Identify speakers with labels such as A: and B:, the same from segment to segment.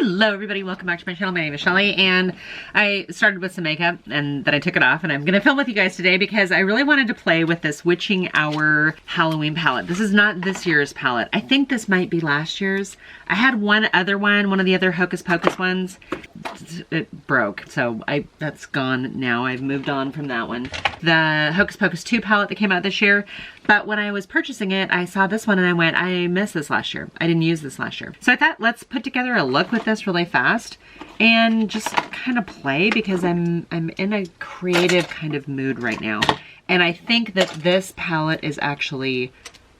A: Hello everybody, welcome back to my channel. My name is Shelly and I started with some makeup and then I took it off and I'm gonna film with you guys today because I really wanted to play with this Witching Hour Halloween palette. This is not this year's palette. I think this might be last year's. I had one of the other Hocus Pocus ones. It broke, so that's gone now. I've moved on from that one. The Hocus Pocus 2 palette that came out this year, but when I was purchasing it, I saw this one and I went, I missed this last year. I didn't use this last year. So I thought, let's put together a look with this really fast and just kind of play because I'm in a creative kind of mood right now. And I think that this palette is actually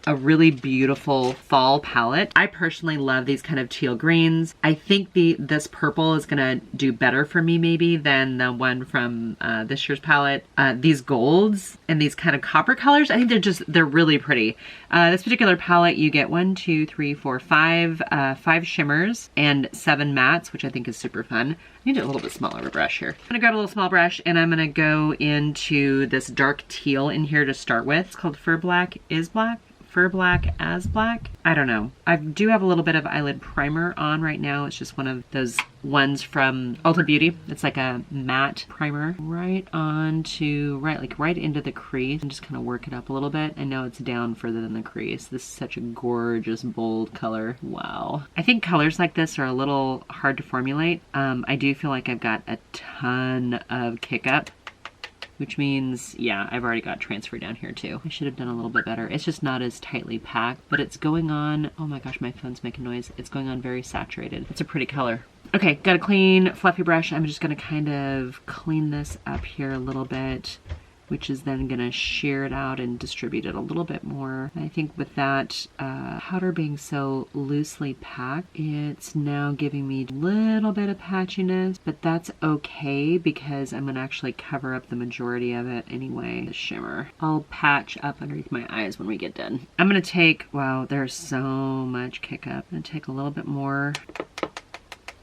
A: a really beautiful fall palette. I personally love these kind of teal greens. I think this purple is gonna do better for me maybe than the one from this year's palette. These golds and these kind of copper colors, I think they're really pretty. This particular palette, you get 5 shimmers and 7 mattes, which I think is super fun. I need a little bit smaller of a brush here. I'm gonna grab a little small brush and I'm gonna go into this dark teal in here to start with. It's called Fur Black Is Black. Fur Black as Black. I don't know. I do have a little bit of eyelid primer on right now. It's just one of those ones from Ulta Beauty. It's like a matte primer. Right into, right into the crease and just kind of work it up a little bit. I know it's down further than the crease. This is such a gorgeous, bold color. Wow. I think colors like this are a little hard to formulate. I do feel like I've got a ton of kick up, which means, yeah, I've already got transfer down here too. I should have done a little bit better. It's just not as tightly packed, but it's going on, oh my gosh, my phone's making noise. It's going on very saturated. It's a pretty color. Okay, got a clean, fluffy brush. I'm just gonna kind of clean this up here a little bit, which is then gonna shear it out and distribute it a little bit more. I think with that powder being so loosely packed, it's now giving me a little bit of patchiness, but that's okay because I'm gonna actually cover up the majority of it anyway. The shimmer. I'll patch up underneath my eyes when we get done. I'm gonna take, wow, there's so much kick up. I'm gonna take a little bit more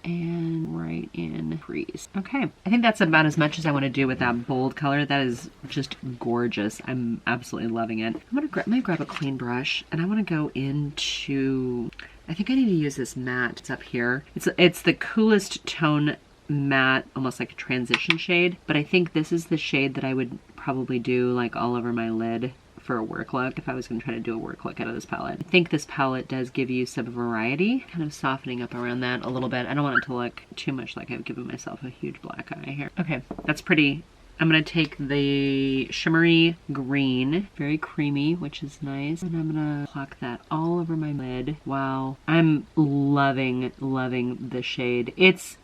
A: and right in crease. Okay, I think that's about as much as I want to do with that bold color. That is just gorgeous. I'm absolutely loving it. I'm gonna grab a clean brush and I want to go into, I think I need to use this matte. It's up here. It's the coolest tone matte, almost like a transition shade, but I think this is the shade that I would probably do like all over my lid for a work look if I was going to try to do a work look out of this palette. I think this palette does give you some variety, kind of softening up around that a little bit. I don't want it to look too much like I've given myself a huge black eye here. Okay, that's pretty. I'm going to take the shimmery green, very creamy, which is nice, and I'm going to pluck that all over my lid. Wow, I'm loving the shade. It's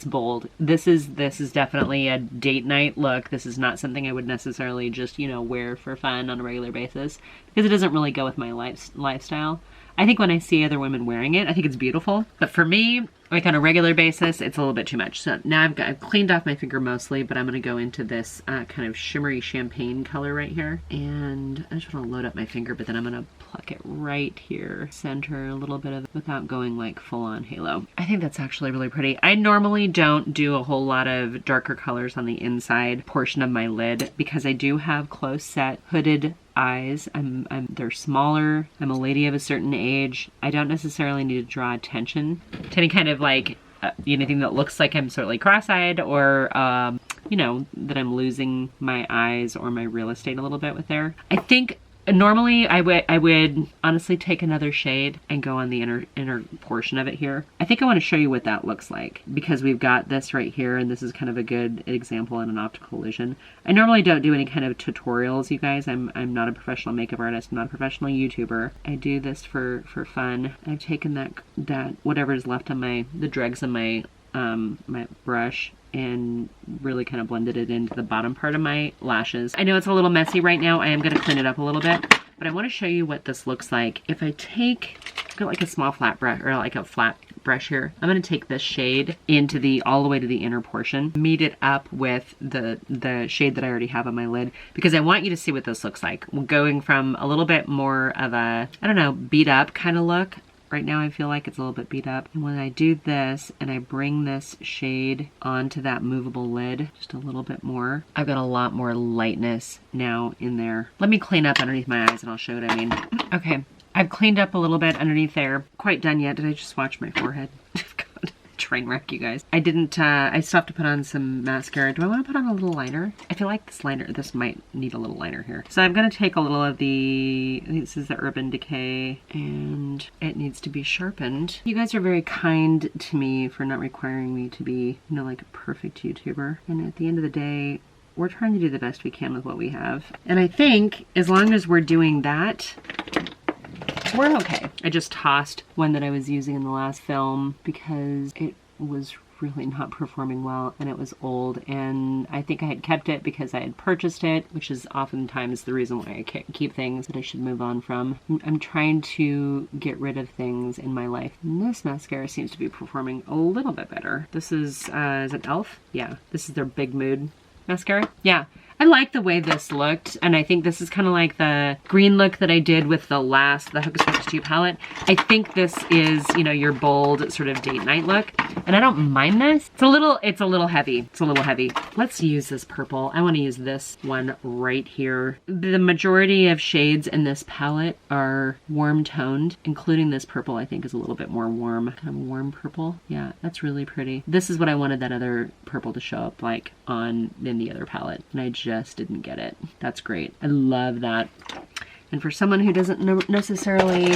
A: bold. This is definitely a date night look. This is not something I would necessarily just, you know, wear for fun on a regular basis because it doesn't really go with my lifestyle. I think when I see other women wearing it, I think it's beautiful. But for me, like on a regular basis, it's a little bit too much. So now I've cleaned off my finger mostly, but I'm gonna go into this kind of shimmery champagne color right here. And I just wanna load up my finger, but then I'm gonna pluck it right here. Center a little bit of it without going like full on halo. I think that's actually really pretty. I normally don't do a whole lot of darker colors on the inside portion of my lid because I do have close set hooded eyes. They're smaller. I'm a lady of a certain age. I don't necessarily need to draw attention to any kind of like anything that looks like I'm sort of cross-eyed or you know, that I'm losing my eyes or my real estate a little bit with there. I think normally I would honestly take another shade and go on the inner portion of it here. I think I want to show you what that looks like because we've got this right here and this is kind of a good example in an optical illusion. I normally don't do any kind of tutorials, you guys. I'm not a professional makeup artist. I'm not a professional YouTuber. I do this for fun. I've taken that whatever's left on the dregs of my my brush and really kind of blended it into the bottom part of my lashes. I know it's a little messy right now. I am going to clean it up a little bit, but I want to show you what this looks like. If I got like a small flat brush or like a flat brush here, I'm going to take this shade into all the way to the inner portion, meet it up with the shade that I already have on my lid because I want you to see what this looks like. We're going from a little bit more of a, I don't know, beat up kind of look. Right now I feel like it's a little bit beat up. And when I do this and I bring this shade onto that movable lid just a little bit more, I've got a lot more lightness now in there. Let me clean up underneath my eyes and I'll show what I mean. Okay, I've cleaned up a little bit underneath there. Quite done yet. Did I just watch my forehead? God. train wreck, you guys. I didn't, I still have to put on some mascara. Do I want to put on a little liner? I feel like this might need a little liner here. So I'm going to take a little of I think this is the Urban Decay, and it needs to be sharpened. You guys are very kind to me for not requiring me to be, you know, like a perfect YouTuber. And at the end of the day, we're trying to do the best we can with what we have. And I think as long as we're doing that, we're okay. I just tossed one that I was using in the last film because it was really not performing well and it was old, and I think I had kept it because I had purchased it, which is oftentimes the reason why I keep things that I should move on from. I'm trying to get rid of things in my life. And this mascara seems to be performing a little bit better. This is it e.l.f.? Yeah, this is their Big Mood mascara. Yeah. I like the way this looked, and I think this is kind of like the green look that I did with the Hocus Pocus 2 palette. I think this is, you know, your bold sort of date night look, and I don't mind this. It's a little heavy. It's a little heavy. Let's use this purple. I want to use this one right here. The majority of shades in this palette are warm toned, including this purple. I think is a little bit more warm, kind of a warm purple. Yeah, that's really pretty. This is what I wanted that other purple to show up like in the other palette, and I just didn't get it. That's great. I love that. And for someone who doesn't necessarily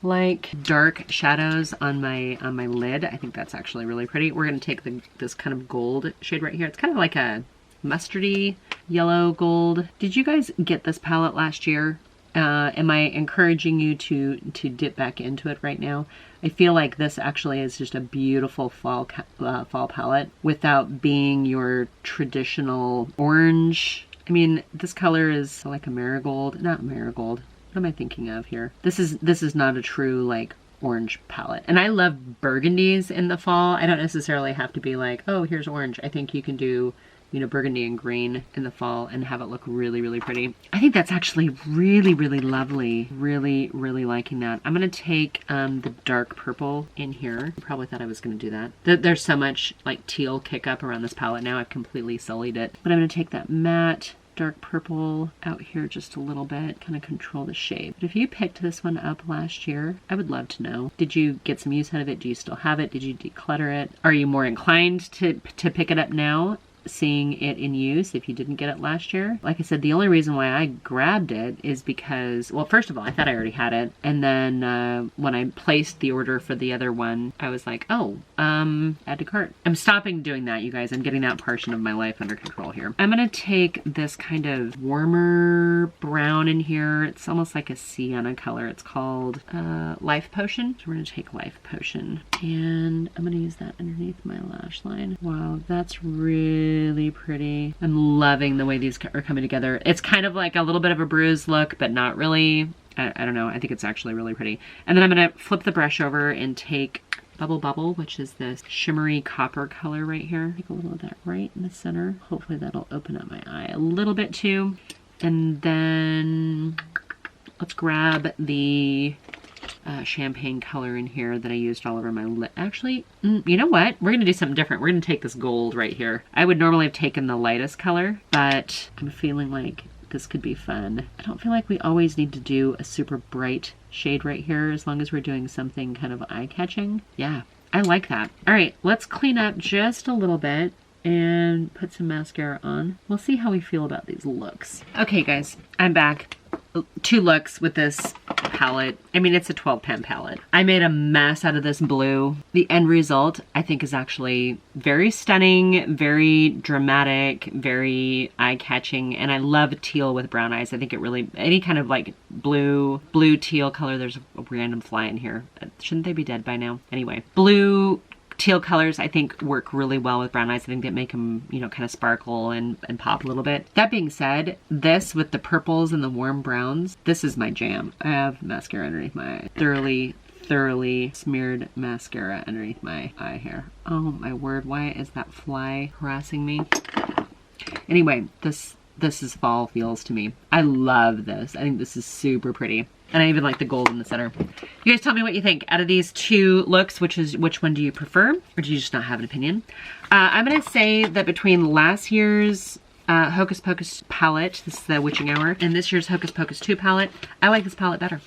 A: like dark shadows on my lid, I think that's actually really pretty. We're going to take this kind of gold shade right here. It's kind of like a mustardy yellow gold. Did you guys get this palette last year? Am I encouraging you to dip back into it right now? I feel like this actually is just a beautiful fall palette without being your traditional orange. I mean, this color is like a marigold, not marigold. What am I thinking of here? This is not a true like orange palette. And I love burgundies in the fall. I don't necessarily have to be like, oh, here's orange. I think you can do, you know, burgundy and green in the fall and have it look really, really pretty. I think that's actually really, really lovely. Really, really liking that. I'm going to take the dark purple in here. You probably thought I was going to do that. There's so much like teal kick up around this palette now. I've completely sullied it. But I'm going to take that matte dark purple out here just a little bit, kind of control the shape. But if you picked this one up last year, I would love to know. Did you get some use out of it? Do you still have it? Did you declutter it? Are you more inclined to pick it up now, seeing it in use if you didn't get it last year? Like I said, the only reason why I grabbed it is because, well, first of all, I thought I already had it. And then when I placed the order for the other one, I was like, oh, add to cart. I'm stopping doing that, you guys. I'm getting that portion of my life under control here. I'm going to take this kind of warmer brown in here. It's almost like a sienna color. It's called Life Potion. So we're going to take Life Potion. And I'm going to use that underneath my lash line. Wow, that's really pretty. I'm loving the way these are coming together. It's kind of like a little bit of a bruised look, but not really. I don't know. I think it's actually really pretty. And then I'm going to flip the brush over and take Bubble, which is this shimmery copper color right here. Take a little of that right in the center. Hopefully that'll open up my eye a little bit too. And then let's grab the champagne color in here that I used all over my lip. Actually, you know what? We're going to do something different. We're going to take this gold right here. I would normally have taken the lightest color, but I'm feeling like this could be fun. I don't feel like we always need to do a super bright shade right here as long as we're doing something kind of eye-catching. Yeah, I like that. All right, let's clean up just a little bit and put some mascara on. We'll see how we feel about these looks. Okay, guys, I'm back. 2 looks with this palette. I mean, it's a 12-pan palette. I made a mess out of this blue. The end result, I think, is actually very stunning, very dramatic, very eye-catching, and I love teal with brown eyes. I think it really, any kind of like blue teal color. There's a random fly in here. Shouldn't they be dead by now? Anyway, blue, teal colors I think work really well with brown eyes. I think that make them, you know, kind of sparkle and pop a little bit. That being said, this with the purples and the warm browns, this is my jam. I have mascara underneath my eye. Thoroughly smeared mascara underneath my eye hair. Oh my word, why is that fly harassing me? Anyway, this is fall feels to me. I love this. I think this is super pretty. And I even like the gold in the center. You guys tell me what you think. Out of these 2 looks, which one do you prefer? Or do you just not have an opinion? I'm going to say that between last year's Hocus Pocus palette, this is the Witching Hour, and this year's Hocus Pocus 2 palette, I like this palette better.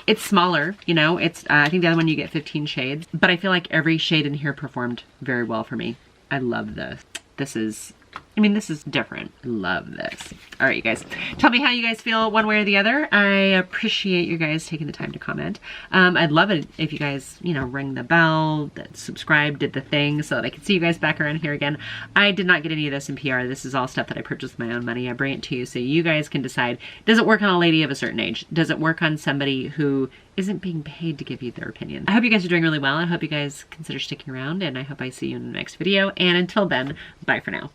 A: It's smaller, you know, it's, I think the other one you get 15 shades, but I feel like every shade in here performed very well for me. I love this. This is, I mean, this is different. I love this. All right, you guys, tell me how you guys feel one way or the other. I appreciate you guys taking the time to comment. I'd love it if you guys, you know, ring the bell, subscribe, did the thing so that I can see you guys back around here again. I did not get any of this in PR. This is all stuff that I purchased with my own money. I bring it to you so you guys can decide, does it work on a lady of a certain age? Does it work on somebody who isn't being paid to give you their opinion? I hope you guys are doing really well. I hope you guys consider sticking around, and I hope I see you in the next video. And until then, bye for now.